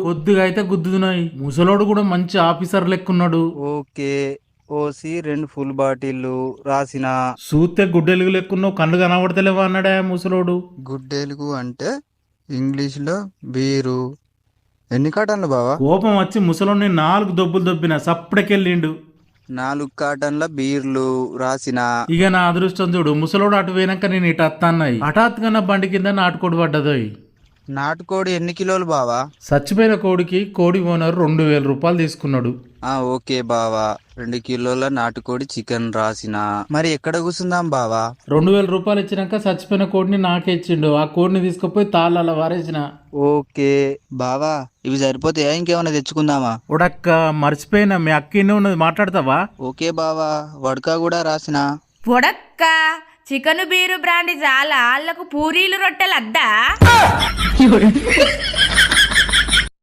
కొద్దిగా అయితే గుద్దుతున్నాయి. ముసలోడు కూడా మంచి ఆఫీసర్ లెక్కున్నాడు. ఓకే. ఓసి 2 ఫుల్ బాటిల్లు రాసిన. చూస్తే గుడ్డెలుగు లెక్కున్నావు, కళ్ళు కనబడతలేవా అన్నాడా ముసలోడు. గుడ్డెలుగు అంటే ఇంగ్లీష్లో బీరు. ఎన్ని కాటన్లు బావా? కోపం వచ్చి ముసలోడిని 4 దొబ్బులు దొబ్బిన సప్పుడకెళ్ళిండు. 4 కాటన్ల బీర్లు రాసిన. ఇక నా అదృష్టం చూడు, ముసలోడు అటు పోయినాక నేను ఇటు అత్తన్నాయి. హఠాత్తుగా నా బండి కింద నాటుకోడి పడ్డదోయ్. నాటుకోడి ఎన్ని కిలోలు బావా? చచ్చిపోయిన కోడికి కోడి ఓనర్ 2000 రూపాయలు తీసుకున్నాడు. ఓకే బావా. 2 కిలోల నాటుకోడి చికెన్ రాసిన. మరి ఎక్కడ కూర్చుందాం బావా? 2000 రూపాయలు ఇచ్చినాక చచ్చిపోయిన కోడిని నాకే ఇచ్చిండు. ఆ కోడిని తీసుకుపోయి తాళ్ళ వారేసిన. ఓకే బావా, ఇవి సరిపోతాయా? ఇంకేమైనా తెచ్చుకుందామా? ఉడక్క మర్చిపోయినా, మీ అక్కినే ఉన్నది, మాట్లాడతావా? ఓకే బావా. వడక కూడా రాసిన. పొడక్క చికెన్ బీరు బ్రాండ్ చాలా, వాళ్ళకు పూరీలు రొట్టెలు అద్దా.